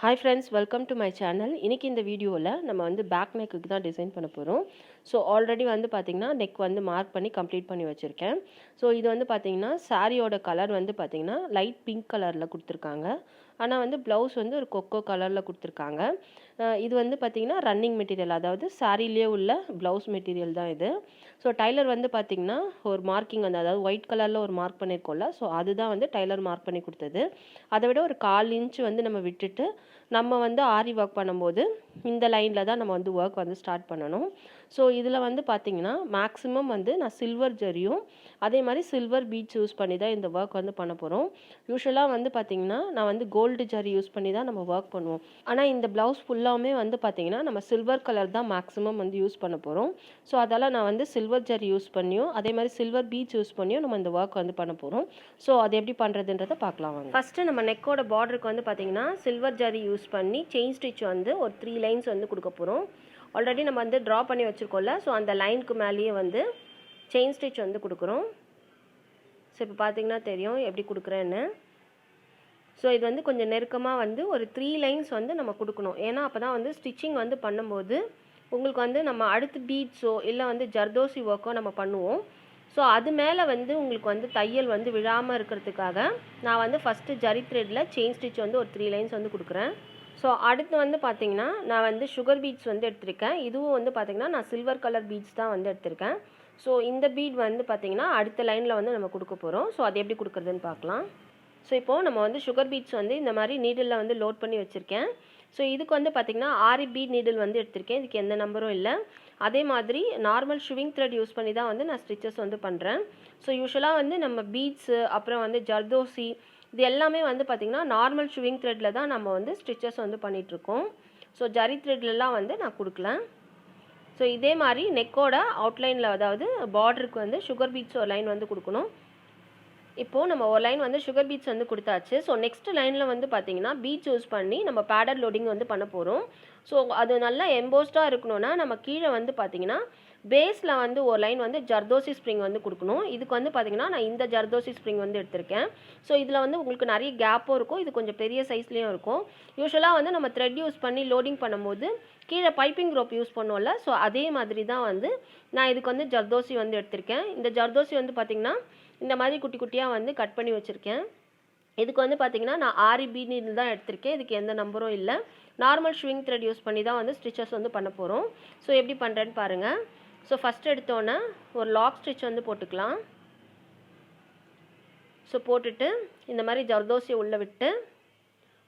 Hi friends, welcome to my channel. இன்னைக்கு இந்த வீடியோவில் நம்ம வந்து பேக் நெக்குக்கு தான் டிசைன் பண்ண போகிறோம். ஸோ ஆல்ரெடி வந்து பார்த்திங்கன்னா நெக் வந்து மார்க் பண்ணி கம்ப்ளீட் பண்ணி வச்சுருக்கேன். ஸோ இது வந்து பார்த்திங்கன்னா சாரியோட கலர் வந்து பார்த்திங்கன்னா லைட் பிங்க் கலரில் கொடுத்துருக்காங்க. ஆனால் வந்து ப்ளவுஸ் வந்து ஒரு கொக்கோ கலரில் கொடுத்துருக்காங்க. இது வந்து பார்த்திங்கன்னா ரன்னிங் மெட்டீரியல், அதாவது சாரிலே உள்ள ப்ளவுஸ் மெட்டீரியல் தான் இது. ஸோ டைலர் வந்து பார்த்திங்கன்னா ஒரு மார்க்கிங் வந்து, அதாவது ஒயிட் கலரில் ஒரு மார்க் பண்ணியிருக்கோம்ல, ஸோ அதுதான் வந்து டைலர் மார்க் பண்ணி கொடுத்தது. அதை விட ஒரு 1/4 இன்ச் வந்து நம்ம விட்டுட்டு நம்ம வந்து ஆரி ஒர்க் பண்ணும்போது இந்த லைனில் தான் நம்ம வந்து ஒர்க் வந்து ஸ்டார்ட் பண்ணணும். ஸோ இதில் வந்து பார்த்திங்கன்னா மேக்ஸிமம் வந்து நான் சில்வர் ஜரியும் அதே மாதிரி சில்வர் பீட்ஸ் யூஸ் பண்ணி தான் இந்த ஒர்க் வந்து பண்ண போகிறோம். யூஸ்வலாக வந்து பார்த்திங்கன்னா நான் வந்து கோல்டு ஜரி யூஸ் பண்ணி தான் நம்ம ஒர்க் பண்ணுவோம். ஆனால் இந்த ப்ளவுஸ் ஃபுல்லாமே வந்து பார்த்திங்கன்னா நம்ம சில்வர் கலர் தான் மேக்ஸிமம் வந்து யூஸ் பண்ண போகிறோம். ஸோ அதால் நான் வந்து சில்வர் ஜரி யூஸ் பண்ணியும் அதே மாதிரி சில்வர் பீட்ஸ் யூஸ் பண்ணியும் நம்ம இந்த ஒர்க் வந்து பண்ண போகிறோம். ஸோ அது எப்படி பண்ணுறதுன்றதை பார்க்கலாம் வாங்க. ஃபஸ்ட்டு நம்ம நெக்கோட பார்டருக்கு வந்து பார்த்திங்கன்னா சில்வர் ஜரி யூஸ் பண்ணி செயின் ஸ்டிச் வந்து ஒரு 3 லைன்ஸ் வந்து கொடுக்க போகிறோம். ஆல்ரெடி நம்ம வந்து ட்ரா பண்ணி வச்சுருக்கோம்ல, ஸோ அந்த லைனுக்கு மேலேயே வந்து செயின் ஸ்டிச் வந்து கொடுக்குறோம். ஸோ இப்போ பார்த்திங்கன்னா தெரியும் எப்படி கொடுக்குறேன்னு. ஸோ இது வந்து கொஞ்சம் நெருக்கமாக வந்து ஒரு 3 லைன்ஸ் வந்து நம்ம கொடுக்கணும். ஏன்னா அப்போ தான் வந்து ஸ்டிச்சிங் வந்து பண்ணும்போது உங்களுக்கு வந்து நம்ம அடுத்து பீட்ஸோ இல்லை வந்து ஜர்தோசி ஒர்க்கோ நம்ம பண்ணுவோம். ஸோ அது மேலே வந்து உங்களுக்கு வந்து தையல் வந்து விழாமல் இருக்கிறதுக்காக நான் வந்து ஃபஸ்ட்டு ஜரி த்ரெட்டில் செயின் ஸ்டிச் வந்து ஒரு 3 லைன்ஸ் வந்து கொடுக்குறேன். ஸோ அடுத்து வந்து பார்த்திங்கன்னா நான் வந்து சுகர் பீட்ஸ் வந்து எடுத்திருக்கேன். இதுவும் வந்து பார்த்திங்கன்னா நான் சில்வர் கலர் பீட்ஸ் தான் வந்து எடுத்திருக்கேன். ஸோ இந்த பீட் வந்து பார்த்திங்கன்னா அடுத்த லைனில் வந்து நம்ம கொடுக்க போகிறோம். ஸோ அது எப்படி கொடுக்குறதுன்னு பார்க்கலாம். ஸோ இப்போது நம்ம வந்து சுகர் பீட்ஸ் வந்து இந்த மாதிரி நீடிலில் வந்து லோட் பண்ணி வச்சுருக்கேன். ஸோ இதுக்கு வந்து பார்த்திங்கன்னா 6 பீட் நீடில் வந்து எடுத்திருக்கேன். இதுக்கு எந்த நம்பரும் இல்லை. அதே மாதிரி நார்மல் ஷுவிங் த்ரெட் யூஸ் பண்ணி தான் வந்து நான் ஸ்டிச்சஸ் வந்து பண்ணுறேன். ஸோ யூஸ்வலாக வந்து நம்ம பீட்ஸு அப்புறம் வந்து ஜர்தோசி இது எல்லாமே வந்து பார்த்திங்கன்னா நார்மல் ஷுவிங் த்ரெட்டில் தான் நம்ம வந்து ஸ்டிச்சஸ் வந்து பண்ணிகிட்ருக்கோம். ஸோ ஜரி த்ரெட்லலாம் வந்து நான் கொடுக்கல. ஸோ இதே மாதிரி நெக்கோட அவுட்லைனில், அதாவது பார்டருக்கு வந்து சுகர் பீட்ஸ் ஒரு லைன் வந்து கொடுக்கணும். இப்போது நம்ம ஒரு லைன் வந்து சுகர் பீட்ஸ் வந்து கொடுத்தாச்சு. ஸோ நெக்ஸ்ட் லைனில் வந்து பார்த்திங்கன்னா பீட்ஸ் யூஸ் பண்ணி நம்ம பேடர் லோடிங் வந்து பண்ண போகிறோம். ஸோ அது நல்லா எம்போஸ்டாக இருக்கணும்னா நம்ம கீழே வந்து பார்த்திங்கன்னா பேஸில் வந்து ஒரு லைன் வந்து ஜர்தோசி ஸ்ப்ரிங் வந்து கொடுக்கணும். இதுக்கு வந்து பார்த்திங்கன்னா நான் இந்த ஜர்தோசி ஸ்ப்ரிங் வந்து எடுத்திருக்கேன். ஸோ இதில் வந்து உங்களுக்கு நிறைய கேப்பும் இருக்கும், இது கொஞ்சம் பெரிய சைஸ்லேயும் இருக்கும். யூஸ்வலாக வந்து நம்ம த்ரெட் யூஸ் பண்ணி லோடிங் பண்ணும்போது கீழே பைப்பிங் ரோப் யூஸ் பண்ணுவோம்ல, ஸோ அதே மாதிரி தான் வந்து நான் இதுக்கு வந்து ஜர்தோசி வந்து எடுத்திருக்கேன். இந்த ஜர்தோசி வந்து பார்த்திங்கன்னா இந்த மாதிரி குட்டி குட்டியாக வந்து கட் பண்ணி வச்சுருக்கேன். இதுக்கு வந்து பார்த்திங்கன்னா நான் 6 பீட் நீடில் தான் எடுத்திருக்கேன். இதுக்கு எந்த நம்பரும் இல்லை. நார்மல் ஷுவிங் த்ரெட் யூஸ் பண்ணி தான் வந்து ஸ்டிச்சஸ் வந்து பண்ண போகிறோம். ஸோ எப்படி பண்ணுறேன்னு பாருங்கள். ஸோ ஃபஸ்ட்டு எடுத்தோன்னே ஒரு லாக் ஸ்டிச் வந்து போட்டுக்கலாம். ஸோ போட்டுட்டு இந்த மாதிரி ஜர்தோசியை உள்ளே விட்டு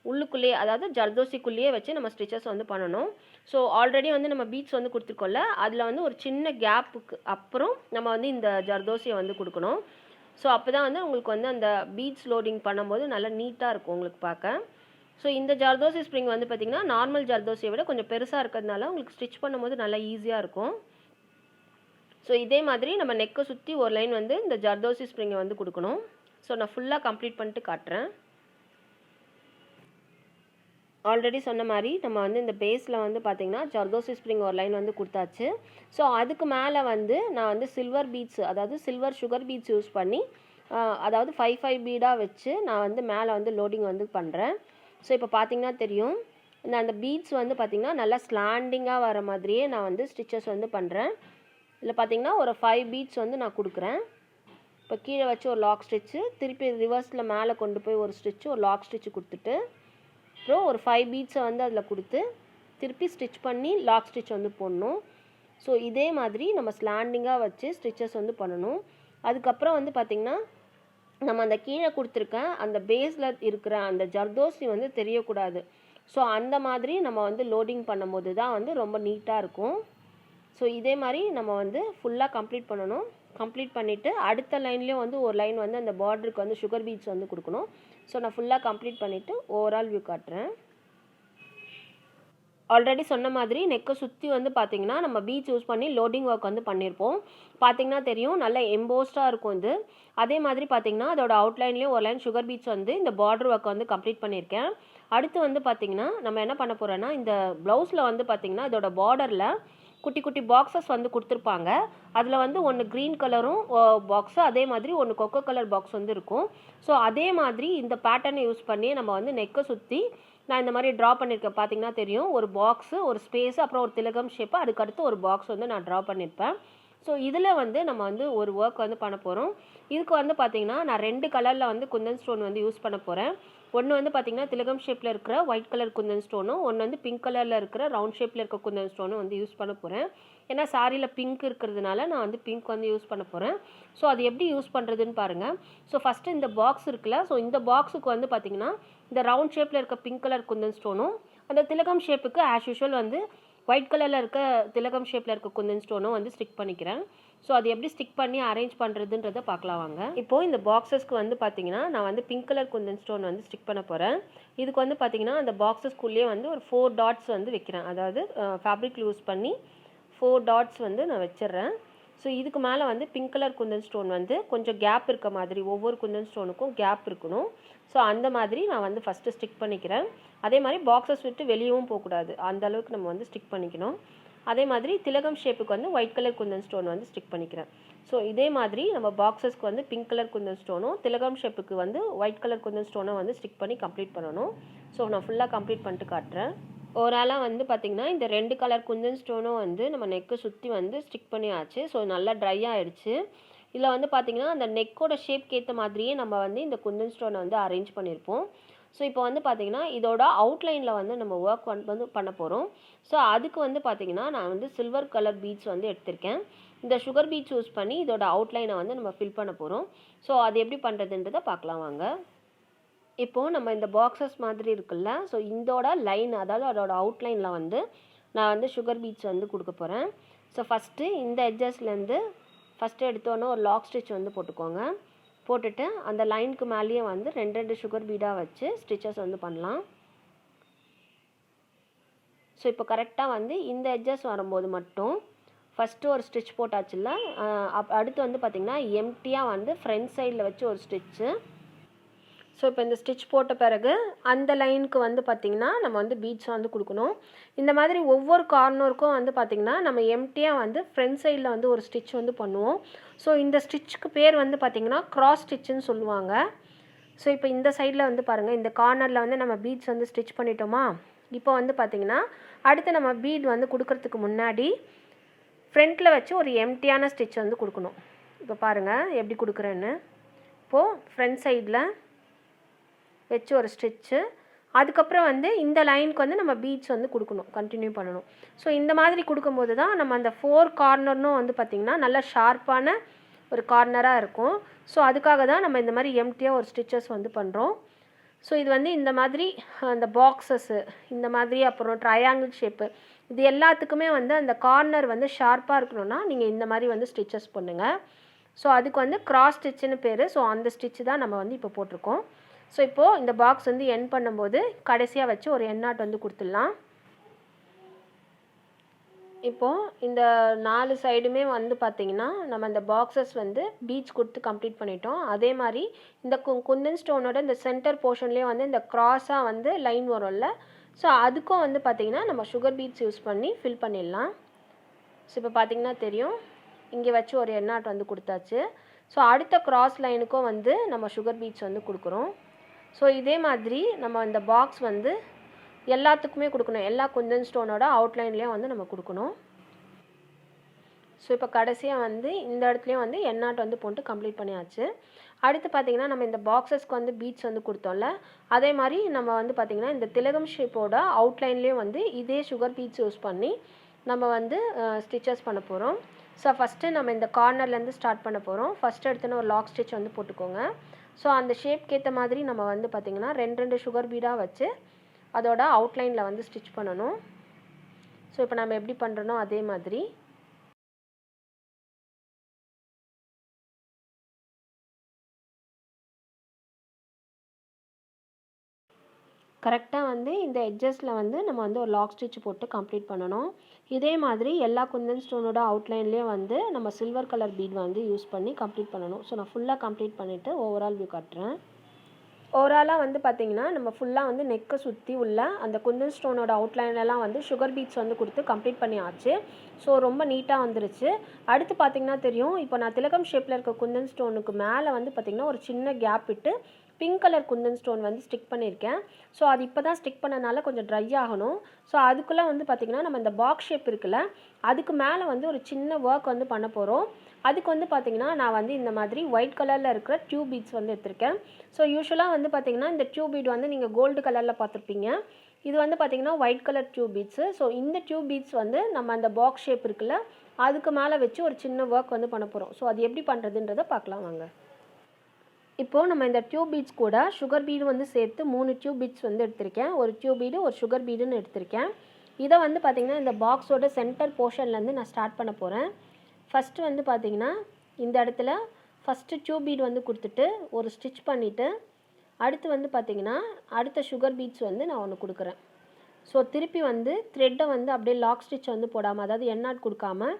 உள்ளுக்குள்ளேயே, அதாவது ஜர்தோசிக்குள்ளேயே வச்சு நம்ம ஸ்டிச்சஸ் வந்து பண்ணணும். ஸோ ஆல்ரெடி வந்து நம்ம பீட்ஸ் வந்து கொடுத்துருக்கோம்ல, அதில் வந்து ஒரு சின்ன கேப்புக்கு அப்புறம் நம்ம வந்து இந்த ஜர்தோசியை வந்து கொடுக்கணும். ஸோ அப்போ தான் வந்து உங்களுக்கு வந்து அந்த பீட்ஸ் லோடிங் பண்ணும்போது நல்லா நீட்டாக இருக்கும் உங்களுக்கு பார்க்க. ஸோ இந்த ஜர்தோசி ஸ்ப்ரிங் வந்து பார்த்திங்கன்னா நார்மல் ஜர்தோசியை விட கொஞ்சம் பெருசாக இருக்கிறதுனால உங்களுக்கு ஸ்டிச் பண்ணும்போது நல்லா ஈஸியாக இருக்கும். ஸோ இதே மாதிரி நம்ம நெக்கை சுற்றி ஒரு லைன் வந்து இந்த ஜர்தோசி ஸ்ப்ரிங்கை வந்து கொடுக்கணும். ஸோ நான் ஃபுல்லாக கம்ப்ளீட் பண்ணிட்டு காட்டுறேன். ஆல்ரெடி சொன்ன மாதிரி நம்ம வந்து இந்த பேஸில் வந்து பார்த்திங்கன்னா ஜர்தோசி ஸ்ப்ரிங் ஒரு லைன் வந்து கொடுத்தாச்சு. ஸோ அதுக்கு மேலே வந்து நான் வந்து சில்வர் பீட்ஸ், அதாவது சில்வர் சுகர் பீட்ஸ் யூஸ் பண்ணி அதாவது 5 பீடாக வச்சு நான் வந்து மேலே வந்து லோடிங் வந்து பண்ணுறேன். ஸோ இப்போ பார்த்திங்கன்னா தெரியும், நான் அந்த பீட்ஸ் வந்து பார்த்திங்கன்னா நல்லா ஸ்லாண்டிங்காக வர மாதிரியே நான் வந்து ஸ்டிச்சஸ் வந்து பண்ணுறேன். இதில் பார்த்திங்கன்னா ஒரு 5 பீட்ஸ் வந்து நான் கொடுக்குறேன். இப்போ கீழே வச்சு ஒரு லாக் ஸ்டிச்சு, திருப்பி ரிவர்ஸில் மேலே கொண்டு போய் ஒரு ஸ்டிச்சு, ஒரு லாக் ஸ்டிச்சு கொடுத்துட்டு அப்புறம் ஒரு 5 பீட்ஸை வந்து அதில் கொடுத்து திருப்பி ஸ்டிச் பண்ணி லாக் ஸ்டிச் வந்து போடணும். ஸோ இதே மாதிரி நம்ம ஸ்லாண்டிங்காக வச்சு ஸ்டிச்சஸ் வந்து பண்ணணும். அதுக்கப்புறம் வந்து பார்த்திங்கன்னா நம்ம அந்த கீழே கொடுத்துருக்க அந்த பேஸில் இருக்கிற அந்த ஜர்தோசி வந்து தெரியக்கூடாது. ஸோ அந்த மாதிரி நம்ம வந்து லோடிங் பண்ணும்போது தான் வந்து ரொம்ப நீட்டாக இருக்கும். ஸோ இதே மாதிரி நம்ம வந்து ஃபுல்லாக கம்ப்ளீட் பண்ணணும். கம்ப்ளீட் பண்ணிவிட்டு அடுத்த லைன்லேயும் வந்து ஒரு லைன் வந்து அந்த பார்டருக்கு வந்து சுகர் பீட்ஸ் வந்து கொடுக்கணும். ஸோ நான் ஃபுல்லாக கம்ப்ளீட் பண்ணிவிட்டு ஓவரால் வியூ காட்டுறேன். ஆல்ரெடி சொன்ன மாதிரி நெக்கை சுற்றி வந்து பார்த்திங்கன்னா நம்ம பீட்ஸ் யூஸ் பண்ணி லோடிங் ஒர்க் வந்து பண்ணியிருப்போம். பார்த்திங்கன்னா தெரியும், நல்லா எம்போஸ்டாக இருக்கும் இது. அதே மாதிரி பார்த்திங்கன்னா அதோட அவுட்லைன்லேயும் ஒரு லைன் சுகர் பீட்ஸ் வந்து இந்த பார்டர் ஒர்க் வந்து கம்ப்ளீட் பண்ணியிருக்கேன். அடுத்து வந்து பார்த்திங்கன்னா நம்ம என்ன பண்ண போகிறோன்னா இந்த ப்ளவுஸில் வந்து பார்த்திங்கன்னா இதோட பார்டரில் குட்டி குட்டி பாக்ஸஸ் வந்து கொடுத்துருப்பாங்க. அதில் வந்து ஒன்று க்ரீன் கலரும் பாக்ஸு, அதே மாதிரி ஒன்று கொக்கோ கலர் பாக்ஸ் வந்து இருக்கும். ஸோ அதே மாதிரி இந்த பேட்டர்னை யூஸ் பண்ணி நம்ம வந்து நெக்கை சுற்றி நான் இந்த மாதிரி ட்ரா பண்ணியிருக்கேன். பார்த்தீங்கன்னா தெரியும், ஒரு பாக்ஸு, ஒரு ஸ்பேஸு, அப்புறம் ஒரு திலகம் ஷேப்பு, அதுக்கடுத்து ஒரு பாக்ஸ் வந்து நான் ட்ரா பண்ணியிருப்பேன். ஸோ இதில் வந்து நம்ம வந்து ஒரு ஒர்க் வந்து பண்ண போகிறோம். இதுக்கு வந்து பார்த்திங்கன்னா நான் 2 கலரில் வந்து குந்தன் ஸ்டோன் வந்து யூஸ் பண்ண போகிறேன். ஒன்று வந்து பார்த்திங்கன்னா திலகம் ஷேப்பில் இருக்கிற ஒயிட் கலர் குந்தன் ஸ்டோனும், ஒன்று வந்து பிங்க் கலரில் இருக்கிற ரவுண்ட் ஷேப்பில் இருக்க குந்தன் ஸ்டோனும் வந்து யூஸ் பண்ண போகிறேன். ஏன்னா சாரியில் பிங்க் இருக்கிறதுனால நான் வந்து பிங்க் வந்து யூஸ் பண்ண போகிறேன். ஸோ அது எப்படி யூஸ் பண்ணுறதுன்னு பாருங்கள். ஸோ ஃபஸ்ட்டு இந்த பாக்ஸ் இருக்குல்ல, ஸோ இந்த பாக்ஸுக்கு வந்து பார்த்திங்கன்னா இந்த ரவுண்ட் ஷேப்பில் இருக்க பிங்க் கலர் குந்தன் ஸ்டோனும், அந்த திலகம் ஷேப்புக்கு ஆஸ் யூஷுவல் வந்து ஒயிட் கலரில் இருக்க திலகம் ஷேப்பில் இருக்க குந்தன் ஸ்டோனும் வந்து ஸ்டிக் பண்ணிக்கிறேன். ஸோ அது எப்படி ஸ்டிக் பண்ணி அரேஞ்ச் பண்ணுறதுன்றதை பார்க்கலாம் வாங்க. இப்போது இந்த பாக்ஸஸ்க்கு வந்து பார்த்திங்கன்னா நான் வந்து பிங்க் கலர் குந்தன் ஸ்டோன் வந்து ஸ்டிக் பண்ண போகிறேன். இதுக்கு வந்து பார்த்திங்கன்னா அந்த பாக்ஸஸ்குள்ளேயே வந்து ஒரு 4 டாட்ஸ் வந்து வைக்கிறேன். அதாவது ஃபேப்ரிக் யூஸ் பண்ணி 4 டாட்ஸ் வந்து நான் வச்சிடுறேன். ஸோ இதுக்கு மேலே வந்து பிங்க் கலர் குந்தன் ஸ்டோன் வந்து கொஞ்சம் கேப் இருக்க மாதிரி, ஒவ்வொரு குந்தன் ஸ்டோனுக்கும் கேப் இருக்கணும். ஸோ அந்த மாதிரி நான் வந்து ஃபஸ்ட்டு ஸ்டிக் பண்ணிக்கிறேன். அதே மாதிரி பாக்ஸஸ் விட்டு வெளியவும் போகக்கூடாது, அந்த அளவுக்கு நம்ம வந்து ஸ்டிக் பண்ணிக்கணும். அதே மாதிரி திலகம் ஷேப்புக்கு வந்து ஒயிட் கலர் குந்தன் ஸ்டோன் வந்து ஸ்டிக் பண்ணிக்கிறேன். ஸோ இதே மாதிரி நம்ம பாக்ஸஸ்க்கு வந்து பிங்க் கலர் குந்தன் ஸ்டோனும், திலகம் ஷேப்புக்கு வந்து ஒயிட் கலர் குந்தன் ஸ்டோனும் வந்து ஸ்டிக் பண்ணி கம்ப்ளீட் பண்ணணும். ஸோ நான் ஃபுல்லாக கம்ப்ளீட் பண்ணிட்டு காட்டுறேன். ஓவராலாக வந்து பார்த்திங்கன்னா இந்த 2 கலர் குந்தன் ஸ்டோனும் வந்து நம்ம நெக்கை சுற்றி வந்து ஸ்டிக் பண்ணியாச்சு. ஸோ நல்லா ட்ரை ஆகிடுச்சு. இதில் வந்து பார்த்திங்கன்னா அந்த நெக்கோட ஷேப்க்கு ஏற்ற மாதிரியே நம்ம வந்து இந்த குந்தன் ஸ்டோனை வந்து அரேஞ்ச் பண்ணியிருப்போம். ஸோ இப்போ வந்து பார்த்திங்கன்னா இதோட அவுட்லைனில் வந்து நம்ம ஒர்க் வந்து பண்ண போகிறோம். ஸோ அதுக்கு வந்து பார்த்திங்கன்னா நான் வந்து சில்வர் கலர் பீட்ஸ் வந்து எடுத்திருக்கேன். இந்த சுகர் பீட்ஸ் யூஸ் பண்ணி இதோட அவுட்லைனை வந்து நம்ம ஃபில் பண்ண போகிறோம். ஸோ அது எப்படி பண்ணுறதுன்றதை பார்க்கலாம் வாங்க. இப்போது நம்ம இந்த பாக்ஸஸ் மாதிரி இருக்குல்ல, ஸோ இதோட லைன், அதாவது அதோட அவுட்லைனில் வந்து நான் வந்து சுகர் பீட்ஸ் வந்து கொடுக்க போகிறேன். ஸோ ஃபஸ்ட்டு இந்த எட்ஜஸ்லேருந்து ஃபஸ்ட்டு எடுத்தோன்னே ஒரு லாக் ஸ்டிச் வந்து போட்டுக்கோங்க. போட்டுட்டு அந்த லைனுக்கு மேலேயே வந்து 2 சுகர் பீடாக வச்சு ஸ்டிச்சஸ் வந்து பண்ணலாம். ஸோ இப்போ கரெக்டாக வந்து இந்த எட்ஜஸ் வரும்போது மட்டும் ஃபஸ்ட்டு ஒரு ஸ்டிச் போட்டாச்சுல்ல, அடுத்து வந்து பார்த்திங்கன்னா எம்டியாக வந்து ஃப்ரண்ட் சைடில் வச்சு ஒரு ஸ்டிச்சு. ஸோ இப்போ இந்த ஸ்டிச் போட்ட பிறகு அந்த லைனுக்கு வந்து பார்த்திங்கன்னா நம்ம வந்து பீட்ஸ் வந்து கொடுக்கணும். இந்த மாதிரி ஒவ்வொரு கார்னருக்கும் வந்து பார்த்திங்கன்னா நம்ம எம்டியாக வந்து ஃப்ரண்ட் சைடில் வந்து ஒரு ஸ்டிச் வந்து பண்ணுவோம். ஸோ இந்த ஸ்டிச்சுக்கு பேர் வந்து பார்த்திங்கன்னா கிராஸ் ஸ்டிச்சுன்னு சொல்லுவாங்க. ஸோ இப்போ இந்த சைடில் வந்து பாருங்கள், இந்த கார்னரில் வந்து நம்ம பீட்ஸ் வந்து ஸ்டிச் பண்ணிட்டோமா. இப்போ வந்து பார்த்திங்கன்னா அடுத்து நம்ம பீட் வந்து கொடுக்கறதுக்கு முன்னாடி ஃப்ரண்ட்டில் வச்சு ஒரு எம்டியான ஸ்டிச் வந்து கொடுக்கணும். இப்போ பாருங்கள் எப்படி கொடுக்குறேன்னு. இப்போது ஃப்ரண்ட் சைடில் வச்சு ஒரு ஸ்டிச்சு, அதுக்கப்புறம் வந்து இந்த லைனுக்கு வந்து நம்ம பீட்ஸ் வந்து கொடுக்கணும், கண்டினியூ பண்ணணும். ஸோ இந்த மாதிரி கொடுக்கும்போது தான் நம்ம அந்த 4 கார்னர்னும் வந்து பார்த்திங்கன்னா நல்லா ஷார்ப்பான ஒரு கார்னராக இருக்கும். ஸோ அதுக்காக தான் நம்ம இந்த மாதிரி எம்டியாக ஒரு ஸ்டிச்சஸ் வந்து பண்ணுறோம். ஸோ இது வந்து இந்த மாதிரி அந்த பாக்ஸஸ்ஸு இந்த மாதிரி, அப்புறம் ட்ரையாங்கிள் ஷேப்பு, இது எல்லாத்துக்குமே வந்து அந்த கார்னர் வந்து ஷார்ப்பாக இருக்கணும்னா நீங்கள் இந்த மாதிரி வந்து ஸ்டிச்சஸ் பண்ணுங்கள். ஸோ அதுக்கு வந்து கிராஸ் ஸ்டிச்சுன்னு பேர். ஸோ அந்த ஸ்டிச்சு தான் நம்ம வந்து இப்போ போட்டிருக்கோம். ஸோ இப்போது இந்த பாக்ஸ் வந்து எண்ட் பண்ணும்போது கடைசியாக வச்சு ஒரு என் நாட் வந்து கொடுத்துடலாம். இப்போது இந்த 4 சைடுமே வந்து பார்த்திங்கன்னா நம்ம இந்த பாக்ஸஸ் வந்து பீட்ஸ் கொடுத்து கம்ப்ளீட் பண்ணிட்டோம். அதே மாதிரி இந்த குந்தன் ஸ்டோனோட இந்த சென்டர் போர்ஷன்லேயே வந்து இந்த க்ராஸாக வந்து லைன் வரும்ல, ஸோ அதுக்கும் வந்து பார்த்திங்கன்னா நம்ம சுகர் பீட்ஸ் யூஸ் பண்ணி ஃபில் பண்ணிடலாம். ஸோ இப்போ பார்த்திங்கன்னா தெரியும், இங்கே வச்சு ஒரு என் நாட் வந்து கொடுத்தாச்சு. ஸோ அடுத்த க்ராஸ் லைனுக்கும் வந்து நம்ம சுகர் பீட்ஸ் வந்து கொடுக்குறோம். ஸோ இதே மாதிரி நம்ம இந்த பாக்ஸ் வந்து எல்லாத்துக்குமே கொடுக்கணும், எல்லா குந்தன் ஸ்டோனோட அவுட்லைன்லேயும் வந்து நம்ம கொடுக்கணும். ஸோ இப்போ கடைசியாக வந்து இந்த இடத்துலையும் வந்து என் நாட் வந்து போட்டு கம்ப்ளீட் பண்ணியாச்சு. அடுத்து பார்த்திங்கன்னா நம்ம இந்த பாக்ஸஸ்க்கு வந்து பீட்ஸ் வந்து கொடுத்தோம்ல, அதே மாதிரி நம்ம வந்து பார்த்திங்கன்னா இந்த திலகம் ஷேப்போட அவுட்லைன்லேயும் வந்து இதே சுகர் பீட்ஸ் யூஸ் பண்ணி நம்ம வந்து ஸ்டிச்சஸ் பண்ண போகிறோம். ஸோ ஃபஸ்ட்டு நம்ம இந்த கார்னர்லேருந்து ஸ்டார்ட் பண்ண போகிறோம். ஃபஸ்ட்டு எடுத்துன்னு ஒரு லாக் ஸ்டிச் வந்து போட்டுக்கோங்க. ஸோ அந்த ஷேப்க்கு ஏற்ற மாதிரி நம்ம வந்து பார்த்திங்கன்னா 2 சுகர் பீடாக வச்சு அதோட அவுட்லைனில் வந்து ஸ்டிச் பண்ணணும். ஸோ இப்போ நம்ம எப்படி பண்ணுறனோ அதே மாதிரி கரெக்டாக வந்து இந்த எட்ஜஸில் வந்து நம்ம வந்து ஒரு லாக் ஸ்டிச் போட்டு கம்ப்ளீட் பண்ணணும். இதே மாதிரி எல்லா குந்தன் ஸ்டோனோட அவுட்லைன்லேயும் வந்து நம்ம சில்வர் கலர் பீட் வந்து யூஸ் பண்ணி கம்ப்ளீட் பண்ணணும். ஸோ நான் ஃபுல்லாக கம்ப்ளீட் பண்ணிவிட்டு ஓவரால் வியூ காட்டுறேன். ஓவராலாக வந்து பார்த்திங்கன்னா நம்ம ஃபுல்லாக வந்து நெக்கை சுற்றி உள்ள அந்த குந்தன் ஸ்டோனோட அவுட்லைன்லலாம் வந்து சுகர் பீட்ஸ் வந்து கொடுத்து கம்ப்ளீட் பண்ணியாச்சு. ஸோ ரொம்ப நீட்டாக வந்துருச்சு. அடுத்து பார்த்திங்கன்னா தெரியும், இப்போ நான் திலகம் ஷேப்பில் இருக்க குந்தன் ஸ்டோனுக்கு மேலே வந்து பார்த்திங்கன்னா ஒரு சின்ன கேப் விட்டு பிங்க் கலர் குந்தன் ஸ்டோன் வந்து ஸ்டிக் பண்ணியிருக்கேன். ஸோ அது இப்போ தான் ஸ்டிக் பண்ணனால கொஞ்சம் ட்ரை ஆகணும். ஸோ அதுக்குள்ளே வந்து பார்த்திங்கன்னா நம்ம இந்த பாக்ஸ் ஷேப் இருக்குல்ல, அதுக்கு மேலே வந்து ஒரு சின்ன ஒர்க் வந்து பண்ண போகிறோம். அதுக்கு வந்து பார்த்திங்கன்னா நான் வந்து இந்த மாதிரி ஒயிட் கலரில் இருக்கிற டியூப் பீட்ஸ் வந்து எடுத்திருக்கேன். ஸோ யூஸ்வலாக வந்து பார்த்திங்கன்னா இந்த டியூப் பீட் வந்து நீங்கள் கோல்டு கலரில் பார்த்துருப்பீங்க. இது வந்து பார்த்திங்கன்னா white colour tube beads. So இந்த டியூப் பீட்ஸ் வந்து நம்ம அந்த பாக்ஸ் ஷேப் இருக்குல்ல, அதுக்கு மேலே வச்சு ஒரு சின்ன ஒர்க் வந்து பண்ண போகிறோம். ஸோ அது எப்படி பண்ணுறதுன்றதை பார்க்கலாம் வாங்க. இப்போது நம்ம இந்த டியூப் பீட்ஸ் கூட சுகர் பீடு வந்து சேர்த்து 3 டியூப் பீட்ஸ் வந்து எடுத்திருக்கேன். ஒரு டியூப் பீடு, ஒரு சுகர் பீடுன்னு எடுத்திருக்கேன். இதை வந்து பார்த்திங்கன்னா இந்த பாக்ஸோட சென்டர் போர்ஷன்லேருந்து நான் ஸ்டார்ட் பண்ண போகிறேன். ஃபஸ்ட்டு வந்து பார்த்திங்கன்னா இந்த இடத்துல ஃபஸ்ட்டு டியூப் பீட் வந்து கொடுத்துட்டு ஒரு ஸ்டிச் பண்ணிவிட்டு, அடுத்து வந்து பார்த்திங்கன்னா அடுத்த சுகர் பீட்ஸ் வந்து நான் ஒன்று கொடுக்குறேன். ஸோ திருப்பி வந்து த்ரெட்டை வந்து அப்படியே லாக் ஸ்டிச் வந்து போடாமல், அதாவது எண்ணாட் கொடுக்காம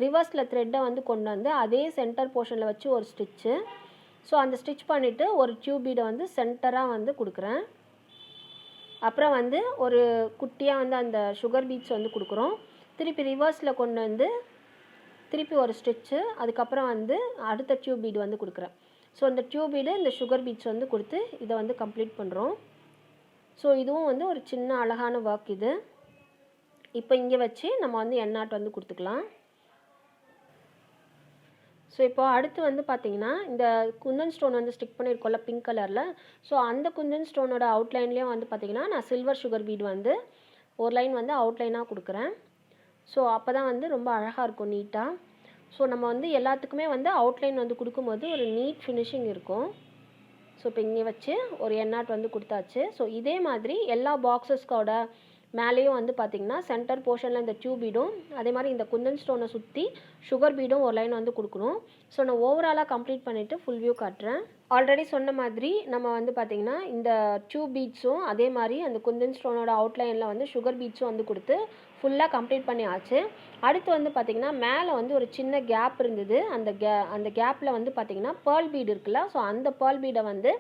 ரிவர்ஸில் த்ரெட்டை வந்து கொண்டு வந்து அதே சென்டர் போர்ஷனில் வச்சு ஒரு ஸ்டிச்சு. ஸோ அந்த ஸ்டிச் பண்ணிவிட்டு ஒரு டியூப் பீடை வந்து சென்டராக வந்து கொடுக்குறேன். அப்புறம் வந்து ஒரு குட்டியாக வந்து அந்த சுகர் பீட்ஸ் வந்து கொடுக்குறோம். திருப்பி ரிவர்ஸில் கொண்டு வந்து திருப்பி ஒரு ஸ்டிச்சு, அதுக்கப்புறம் வந்து அடுத்த டியூப் பீடு வந்து கொடுக்குறேன். ஸோ இந்த டியூப் பீடு இந்த சுகர் பீட்ஸ் வந்து கொடுத்து இதை வந்து கம்ப்ளீட் பண்ணுறோம். ஸோ இதுவும் வந்து ஒரு சின்ன அழகான ஒர்க் இது. இப்போ இங்கே வச்சு நம்ம வந்து எண்ணாட் வந்து கொடுத்துக்கலாம். ஸோ இப்போ அடுத்து வந்து பார்த்திங்கன்னா இந்த குந்தன் ஸ்டோன் வந்து ஸ்டிக் பண்ணியிருக்கோம்ல பிங்க் கலரில், ஸோ அந்த குந்தன் ஸ்டோனோட அவுட்லைன்லேயும் வந்து பார்த்திங்கன்னா நான் சில்வர் சுகர் பீடு வந்து ஒரு லைன் வந்து அவுட்லைனாக கொடுக்குறேன். ஸோ அப்போ தான் வந்து ரொம்ப அழகாக இருக்கும் நீட்டாக. ஸோ நம்ம வந்து எல்லாத்துக்குமே வந்து அவுட்லைன் வந்து கொடுக்கும்போது ஒரு நீட் ஃபினிஷிங் இருக்கும். ஸோ இப்போ இங்கே வச்சு ஒரு எண்ணாட் வந்து கொடுத்தாச்சு. ஸோ இதே மாதிரி எல்லா பாக்ஸஸ்க்கோட மேலேயும் வந்து பார்த்திங்கன்னா சென்டர் போர்ஷனில் இந்த டியூப் பீடும், அதே மாதிரி இந்த குந்தன் ஸ்டோனை சுற்றி சுகர் பீடும் ஒரு லைன் வந்து கொடுக்கணும். ஸோ நான் ஓவராலாக கம்ப்ளீட் பண்ணிவிட்டு ஃபுல் வியூ காட்டுறேன். ஆல்ரெடி சொன்ன மாதிரி நம்ம வந்து பார்த்திங்கன்னா இந்த டியூப் பீட்ஸும் அதே மாதிரி அந்த குந்தன் ஸ்டோனோட அவுட்லைனில் வந்து சுகர் பீட்ஸும் வந்து கொடுத்து ஃபுல்லாக கம்ப்ளீட் பண்ணி ஆச்சு. அடுத்து வந்து பார்த்திங்கன்னா மேலே வந்து ஒரு சின்ன கேப் இருந்தது. அந்த கேப்பில் வந்து பார்த்திங்கன்னா பேர்ல் பீடு இருக்குல்ல, ஸோ அந்த பேர்ல் பீடை வந்து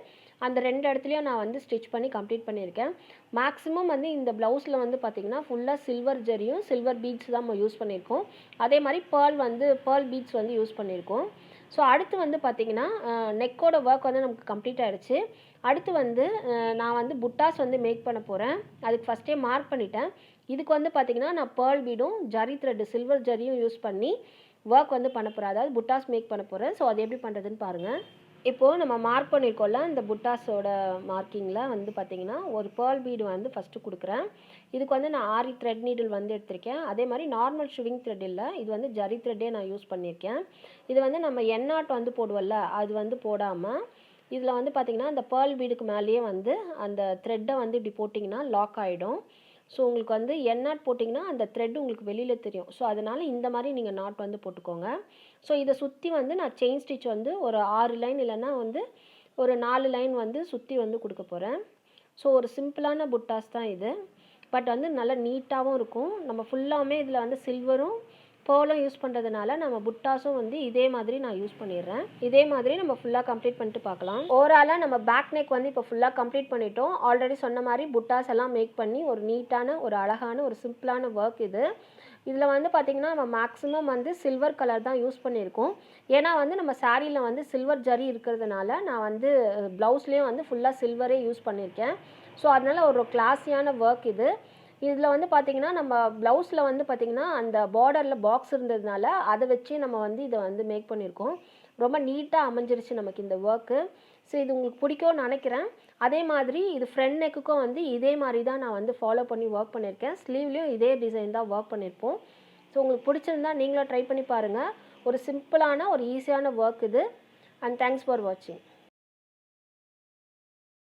அந்த 2 இடத்துலையும் நான் வந்து ஸ்டிச் பண்ணி கம்ப்ளீட் பண்ணியிருக்கேன். மேக்ஸிமம் வந்து இந்த ப்ளவுஸில் வந்து பார்த்திங்கன்னா ஃபுல்லாக சில்வர் ஜரியும் சில்வர் பீட்ஸ் தான் நம்ம யூஸ் பண்ணியிருக்கோம். அதே மாதிரி பேர்ல் பீட்ஸ் வந்து யூஸ் பண்ணியிருக்கோம். ஸோ அடுத்து வந்து பார்த்திங்கன்னா நெக்கோட ஒர்க் வந்து நமக்கு கம்ப்ளீட் ஆகிடுச்சு. அடுத்து வந்து நான் வந்து புட்டாஸ் வந்து மேக் பண்ண போகிறேன். அதுக்கு ஃபஸ்ட்டே மார்க் பண்ணிட்டேன். இதுக்கு வந்து பார்த்திங்கன்னா நான் பேர்ல் பீடும் ஜரி த்ரெட்டு சில்வர் ஜரியும் யூஸ் பண்ணி ஒர்க் வந்து பண்ண போகிறேன், அதாவது புட்டாஸ் மேக் பண்ண போகிறேன். ஸோ அது எப்படி பண்ணுறதுன்னு பாருங்கள். இப்போது நம்ம மார்க் பண்ணியிருக்கோம்ல இந்த புட்டாஸோட மார்க்கிங்கில் வந்து பார்த்திங்கன்னா ஒரு பேர்ல் பீடு வந்து ஃபஸ்ட்டு கொடுக்குறேன். இதுக்கு வந்து நான் ஆரி த்ரெட் நீடில் வந்து எடுத்திருக்கேன். அதே மாதிரி நார்மல் ஷுவிங் த்ரெட் இல்லை, இது வந்து ஜரி த்ரெட்டே நான் யூஸ் பண்ணியிருக்கேன். இது வந்து நம்ம எண்ணாட் வந்து போடுவோம்ல, அது வந்து போடாமல் இதில் வந்து பார்த்திங்கன்னா அந்த பேர்ல் பீடுக்கு மேலேயே வந்து அந்த த்ரெட்டை வந்து இப்படி போட்டிங்கன்னா லாக் ஆகிடும். ஸோ உங்களுக்கு வந்து எண்ணாட் போட்டிங்கன்னா அந்த த்ரெட் உங்களுக்கு வெளியில் தெரியும். ஸோ அதனால் இந்த மாதிரி நீங்கள் நாட் வந்து போட்டுக்கோங்க. ஸோ இதை சுற்றி வந்து நான் செயின் ஸ்டிச் வந்து ஒரு 6 லைன் இல்லைன்னா வந்து ஒரு 4 லைன் வந்து சுற்றி வந்து கொடுக்க போகிறேன். ஸோ ஒரு சிம்பிளான புட்டாஸ் தான் இது, பட் வந்து நல்லா நீட்டாகவும் இருக்கும். நம்ம ஃபுல்லாமே இதில் வந்து சில்வரும் பேர்லும் யூஸ் பண்ணுறதுனால நம்ம புட்டாஸும் வந்து இதே மாதிரி நான் யூஸ் பண்ணிடுறேன். இதே மாதிரி நம்ம ஃபுல்லாக கம்ப்ளீட் பண்ணிட்டு பார்க்கலாம். ஓவராலாக நம்ம பேக் நெக் வந்து இப்போ ஃபுல்லாக கம்ப்ளீட் பண்ணிட்டோம். ஆல்ரெடி சொன்ன மாதிரி புட்டாஸ் எல்லாம் மேக் பண்ணி ஒரு நீட்டான ஒரு அழகான ஒரு சிம்பிளான ஒர்க் இது. இதில் வந்து பார்த்திங்கன்னா நம்ம மேக்ஸிமம் வந்து சில்வர் கலர் தான் யூஸ் பண்ணியிருக்கோம். ஏன்னா வந்து நம்ம சாரியில் வந்து சில்வர் ஜரி இருக்கிறதுனால நான் வந்து ப்ளவுஸ்லேயும் வந்து ஃபுல்லாக சில்வரே யூஸ் பண்ணியிருக்கேன். ஸோ அதனால் ஒரு கிளாஸியான ஒர்க் இது. இதில் வந்து பார்த்திங்கன்னா நம்ம ப்ளவுஸில் வந்து பார்த்திங்கன்னா அந்த பார்டரில் பாக்ஸ் இருந்ததுனால அதை வச்சு நம்ம வந்து இதை வந்து மேக் பண்ணியிருக்கோம். ரொம்ப நீட்டாக அமைஞ்சிருச்சு நமக்கு இந்த ஒர்க்கு. ஸோ இது உங்களுக்கு பிடிக்கும்னு நினைக்கிறேன். அதே மாதிரி இது ஃப்ரண்ட் நெக்குக்கும் வந்து இதே மாதிரி தான் நான் வந்து ஃபாலோ பண்ணி ஒர்க் பண்ணியிருக்கேன். ஸ்லீவ்லேயும் இதே டிசைன் தான் ஒர்க் பண்ணியிருப்போம். ஸோ உங்களுக்கு பிடிச்சிருந்தா நீங்களும் ட்ரை பண்ணி பாருங்கள். ஒரு சிம்பிளான ஒரு ஈஸியான ஒர்க் இது. அண்ட் தேங்க்ஸ் ஃபார் வாட்சிங்.